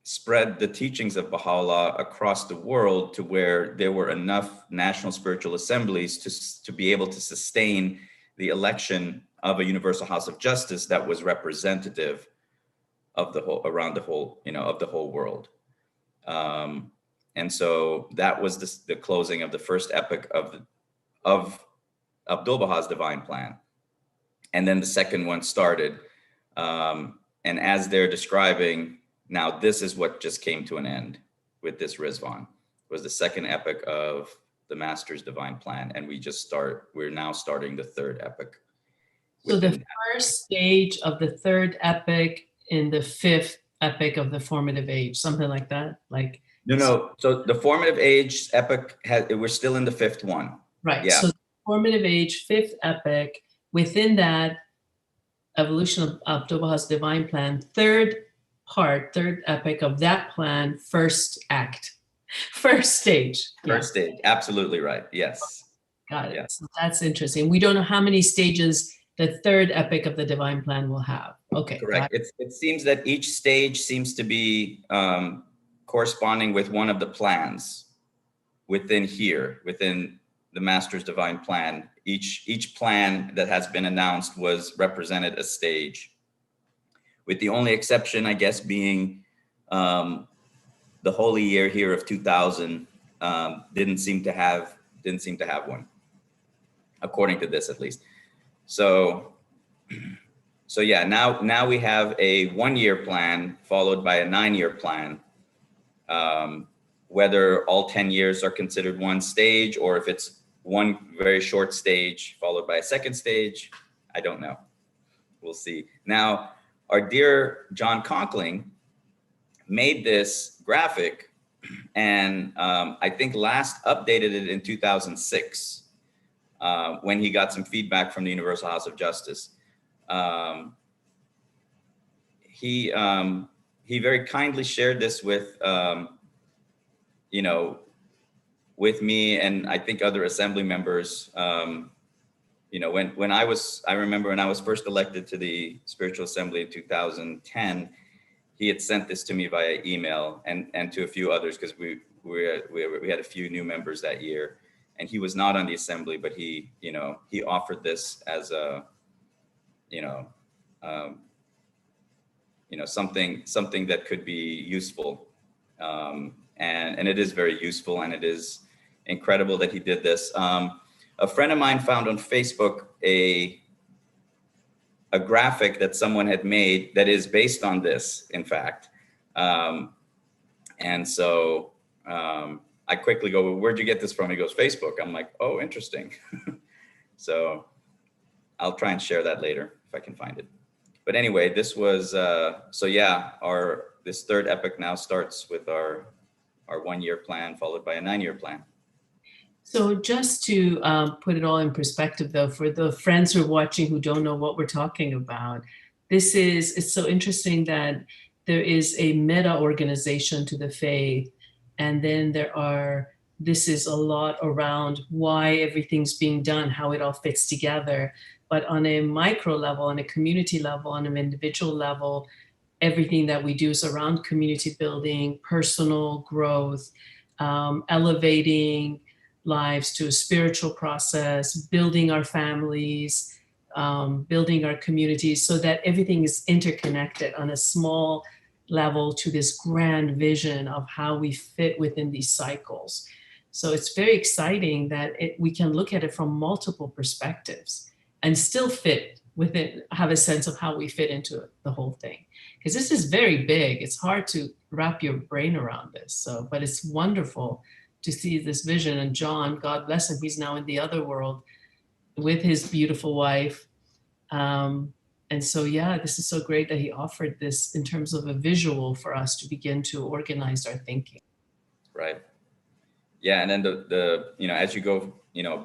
spread the teachings of Baha'u'llah across the world to where there were enough national spiritual assemblies to be able to sustain the election of a Universal House of Justice that was representative of the whole world. And so that was the closing of the first epoch of Abdul Baha's divine plan. And then the second one started. And as they're describing, now this is what just came to an end with this Ridván, was the second epoch of the Master's divine plan. And we're now starting the third epoch. So the first stage of the third epoch in the fifth epoch of the formative age, something like that? No. So the formative age epoch, we're still in the fifth one. Right. Yeah. So the formative age, fifth epoch, within that, evolution of Abdul Baha's divine plan, third epoch of that plan, first act, first stage. First stage, absolutely right. Yes. Got it. Yeah. So that's interesting. We don't know how many stages the third epoch of the divine plan will have. Okay. Correct. It seems that each stage seems to be corresponding with one of the plans within the Master's divine plan. Each plan that has been announced was represented a stage, with the only exception, I guess, being the holy year here of 2000 didn't seem to have one, according to this at least. So yeah, now we have a 1-year plan followed by a 9-year plan. Whether all 10 years are considered one stage, or if it's one very short stage followed by a second stage, I don't know. We'll see. Now, our dear John Conkling made this graphic, and I think last updated it in 2006 when he got some feedback from the Universal House of Justice. He very kindly shared this with with me and I think other assembly members. I remember when I was first elected to the Spiritual Assembly in 2010, he had sent this to me via email and to a few others, because we had a few new members that year. and he was not on the assembly, but he offered this as a, something that could be useful. And it is very useful, and it is incredible that he did this. A friend of mine found on Facebook a graphic that someone had made that is based on this, in fact. And so I quickly go, well, where'd you get this from? He goes, Facebook. I'm like, oh, interesting. So I'll try and share that later if I can find it. But anyway, this was, this third epoch now starts with our 1 year plan, followed by a 9 year plan. So just to put it all in perspective, though, for the friends who are watching who don't know what we're talking about, it's so interesting that there is a meta organization to the faith. And then this is a lot around why everything's being done, how it all fits together. But on a micro level, on a community level, on an individual level, everything that we do is around community building, personal growth, elevating lives to a spiritual process, building our families, building our communities, so that everything is interconnected on a small level to this grand vision of how we fit within these cycles. So it's very exciting that we can look at it from multiple perspectives and still fit within, have a sense of how we fit into the whole thing. Because this is very big. It's hard to wrap your brain around this. So, but it's wonderful to see this vision. And John, God bless him, he's now in the other world with his beautiful wife. And so, yeah, this is so great that he offered this in terms of a visual for us to begin to organize our thinking. Right. Yeah. And then as you go,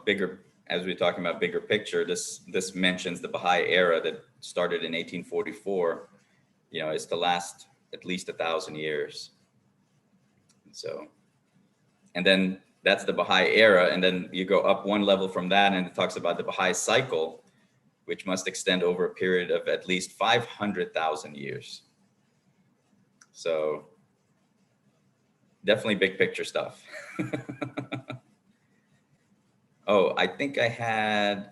bigger, as we're talking about bigger picture, this mentions the Baha'i era that started in 1844, is to last at least 1,000 years. So, and then that's the Baha'i era. And then you go up one level from that, and it talks about the Baha'i cycle, which must extend over a period of at least 500,000 years. So definitely big picture stuff. Oh, I think I had,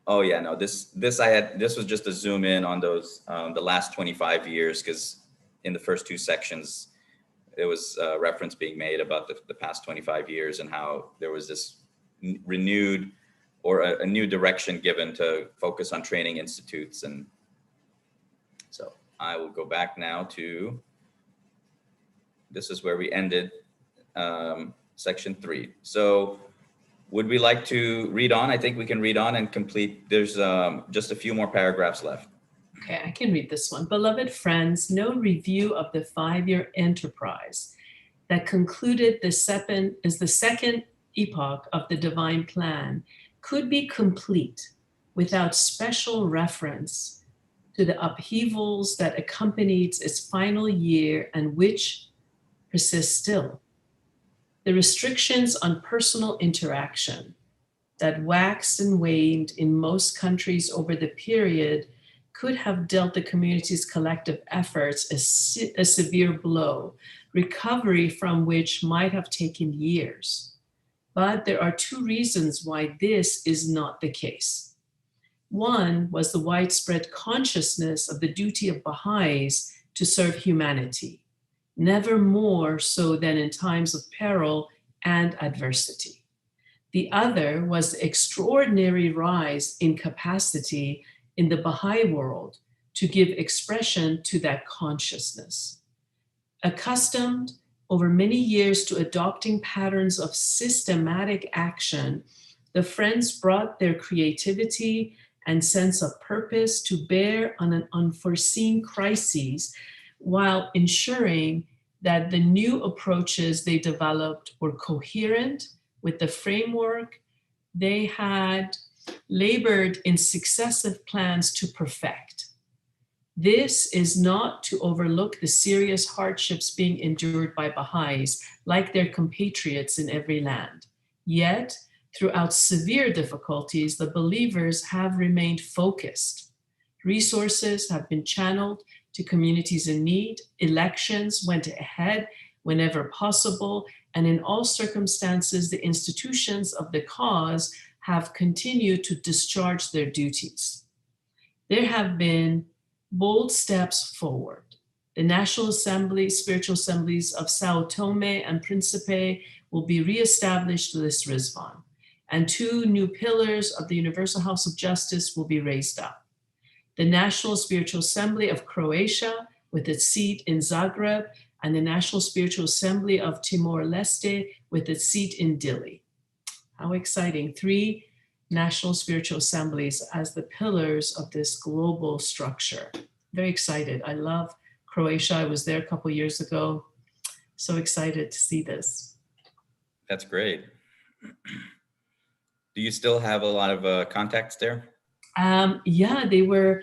this was just a zoom in on those, the last 25 years, because in the first two sections, there was a reference being made about the past 25 years and how there was this renewed or a new direction given to focus on training institutes. And so I will go back now to, this is where we ended section 3. So would we like to read on? I think we can read on and complete. There's just a few more paragraphs left. Okay, I can read this one. Beloved friends, no review of the 5-year enterprise that concluded the second epoch of the divine plan could be complete without special reference to the upheavals that accompanied its final year and which persist still. The restrictions on personal interaction that waxed and waned in most countries over the period could have dealt the community's collective efforts a severe blow, recovery from which might have taken years. But there are 2 reasons why this is not the case. One was the widespread consciousness of the duty of Baha'is to serve humanity, never more so than in times of peril and adversity. The other was the extraordinary rise in capacity in the Baha'i world to give expression to that consciousness. Accustomed over many years to adopting patterns of systematic action, the friends brought their creativity and sense of purpose to bear on an unforeseen crises while ensuring that the new approaches they developed were coherent with the framework they had labored in successive plans to perfect. This is not to overlook the serious hardships being endured by Baha'is, like their compatriots in every land. Yet, throughout severe difficulties, the believers have remained focused. Resources have been channeled to communities in need. Elections went ahead whenever possible, and in all circumstances, the institutions of the cause have continued to discharge their duties. There have been bold steps forward. The National Assembly, Spiritual Assemblies of Sao Tome and Principe will be reestablished with this Ridvan, and 2 new pillars of the Universal House of Justice will be raised up. The National Spiritual Assembly of Croatia, with its seat in Zagreb, and the National Spiritual Assembly of Timor-Leste, with its seat in Dili. How exciting. 3 national spiritual assemblies as the pillars of this global structure. Very excited. I love Croatia. I was there a couple years ago. So excited to see this. That's great. Do you still have a lot of contacts there? Yeah, they were.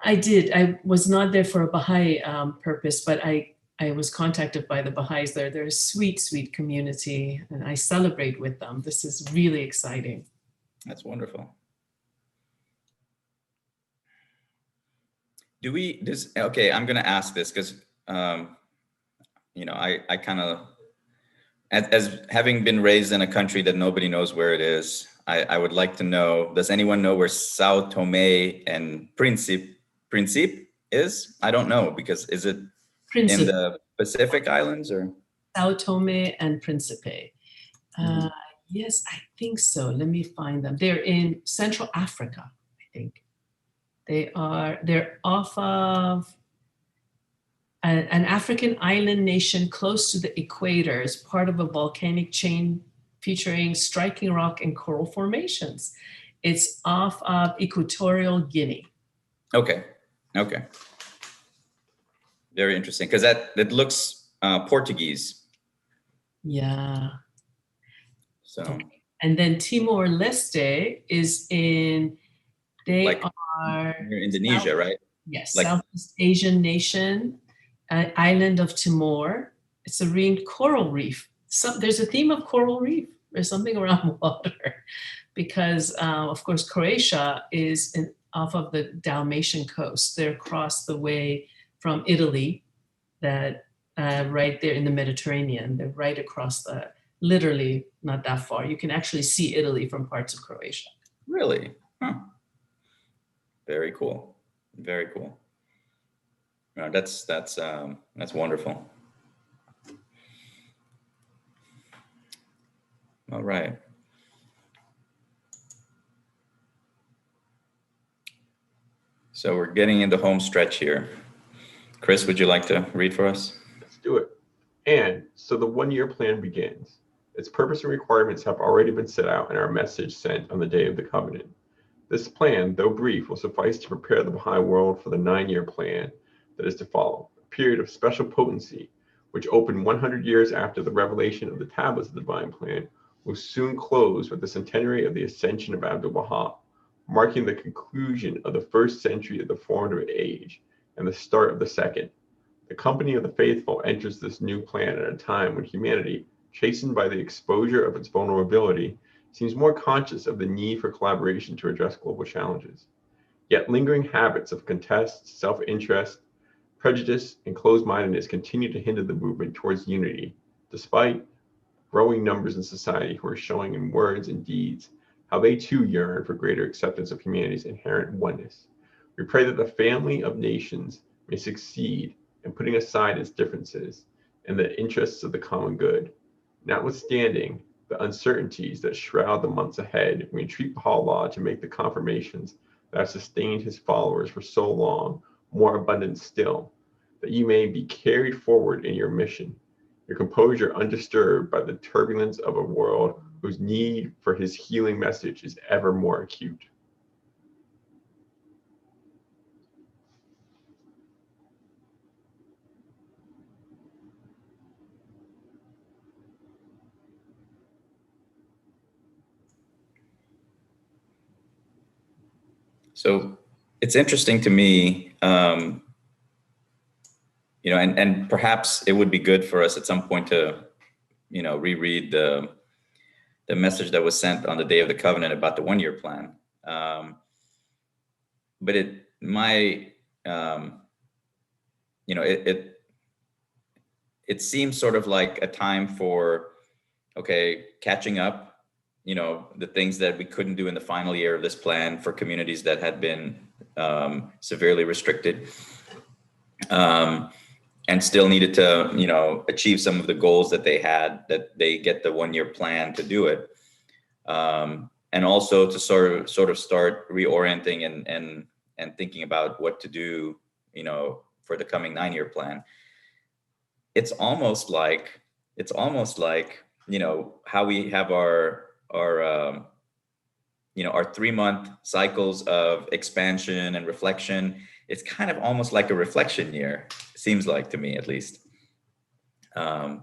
I did. I was not there for a Baha'i purpose, but I was contacted by the Baha'is there. They're a sweet, sweet community, and I celebrate with them. This is really exciting. That's wonderful. Okay, I'm going to ask this because, you know, I kind of, as having been raised in a country that nobody knows where it is, I would like to know, does anyone know where Sao Tome and Principe is? I don't know, because is it in the Pacific Islands or? Sao Tome and Principe. Yes, I think so. Let me find them. They're in Central Africa, I think. They're off of an African island nation close to the equator, as part of a volcanic chain featuring striking rock and coral formations. It's off of Equatorial Guinea. Okay. Very interesting, because that looks Portuguese. Yeah. So. Okay. And then Timor-Leste is in, are near Indonesia, right? Yes, Southeast Asian nation, island of Timor. It's a marine coral reef. There's a theme of coral reef. There's something around water, because of course Croatia is off of the Dalmatian coast. They're across the way from Italy, that right there in the Mediterranean. They're right across literally not that far. You can actually see Italy from parts of Croatia. Really? Huh. Very cool. Very cool. No, that's wonderful. All right. So we're getting into home stretch here. Chris, would you like to read for us? Let's do it. And so the 1-year plan begins. Its purpose and requirements have already been set out in our message sent on the day of the covenant. This plan, though brief, will suffice to prepare the Baha'i world for the 9-year plan that is to follow, a period of special potency, which opened 100 years after the revelation of the tablets of the divine plan, will soon close with the centenary of the ascension of Abdul Baha, marking the conclusion of the first century of the formative age and the start of the second. The company of the faithful enters this new plan at a time when humanity, chastened by the exposure of its vulnerability, seems more conscious of the need for collaboration to address global challenges. Yet lingering habits of contest, self-interest, prejudice, and closed-mindedness continue to hinder the movement towards unity, despite growing numbers in society who are showing in words and deeds how they too yearn for greater acceptance of humanity's inherent oneness. We pray that the family of nations may succeed in putting aside its differences in the interests of the common good. Notwithstanding the uncertainties that shroud the months ahead, we entreat Baha'u'llah to make the confirmations that have sustained his followers for so long more abundant still, that you may be carried forward in your mission, your composure undisturbed by the turbulence of a world whose need for his healing message is ever more acute. So it's interesting to me, you know, and perhaps it would be good for us at some point to, you know, reread the message that was sent on the day of the covenant about the 1-year plan. But you know, it seems sort of like a time for, okay, catching up, you know, the things that we couldn't do in the final year of this plan for communities that had been severely restricted, and still needed to, you know, achieve some of the goals that they had, that they get the 1-year plan to do it. And also to sort of start reorienting and thinking about what to do, you know, for the coming 9-year plan. It's almost like, you know, how we have our you know, our 3-month cycles of expansion and reflection. It's kind of almost like a reflection year, seems like to me, at least. You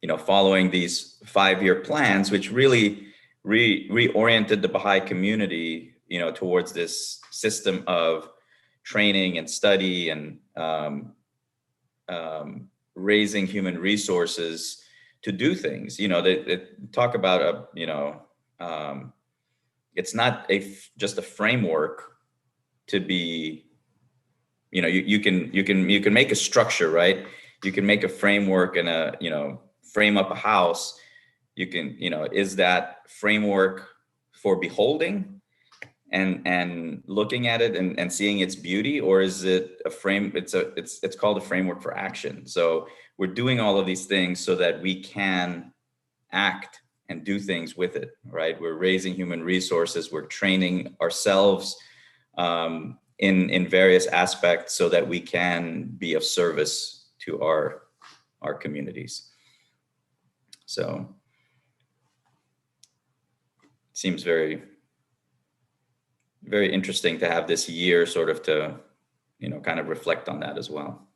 know, following these 5-year plans, which really reoriented the Baha'i community, you know, towards this system of training and study and raising human resources to do things. You know, they talk about you know, it's not just a framework to be, you know, you can make a structure, right? You can make a framework and you know, frame up a house. You can, you know, is that framework for beholding and looking at it and seeing its beauty, or is it a frame? It's called a framework for action. So we're doing all of these things so that we can act and do things with it, right? We're raising human resources. We're training ourselves in various aspects so that we can be of service to our communities. So it seems very, very interesting to have this year sort of to, you know, kind of reflect on that as well.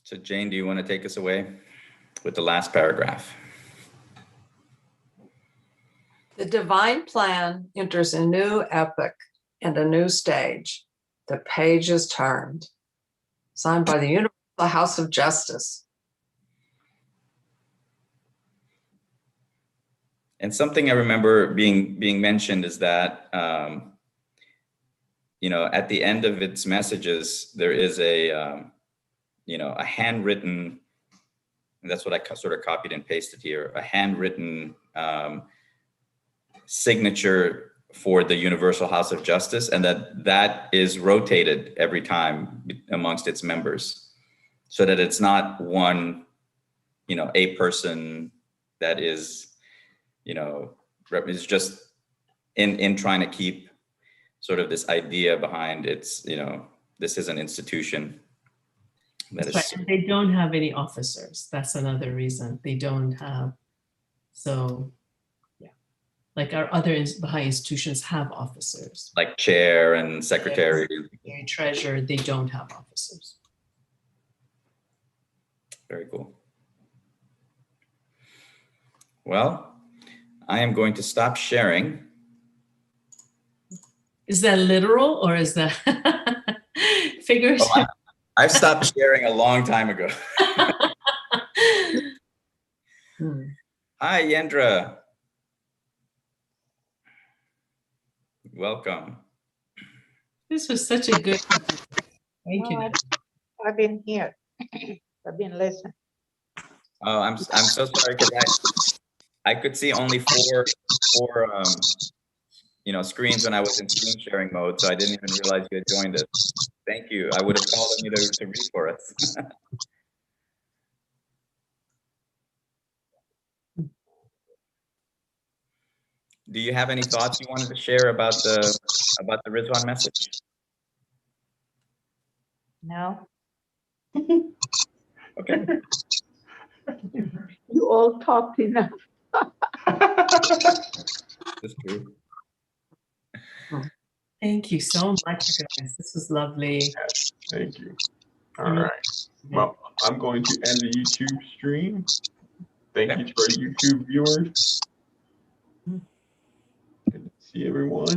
So Jane, do you want to take us away with the last paragraph? The divine plan enters a new epoch and a new stage. The page is turned. Signed by the Universal House of Justice. And something I remember being mentioned is that, you know, at the end of its messages, there is a, you know, a handwritten, and that's what I sort of copied and pasted here, a handwritten signature for the Universal House of Justice, and that is rotated every time amongst its members, so that it's not one, you know, a person that is, you know, is just in trying to keep sort of this idea behind its, you know, this is an institution. That's right. They don't have any officers. That's another reason they don't have. So, yeah, like our other Baha'i institutions have officers. Like chair and secretary. Yes, treasurer, they don't have officers. Very cool. Well, I am going to stop sharing. Is that literal or is that figurative? Oh, I've stopped sharing a long time ago. Hi, Yendra. Welcome. This was such a good. Thank you. I've been here. I've been listening. Oh, I'm so sorry because I could see only four you know, screens when I was in screen sharing mode, so I didn't even realize you had joined us. Thank you. I would have called on you to read for us. Do you have any thoughts you wanted to share about the Ridván message? No. Okay. You all talked enough. That's true. Thank you so much, guys. This was lovely. Yes, thank you. All right. Well, I'm going to end the YouTube stream. Thank you to our YouTube viewers. Good to see everyone.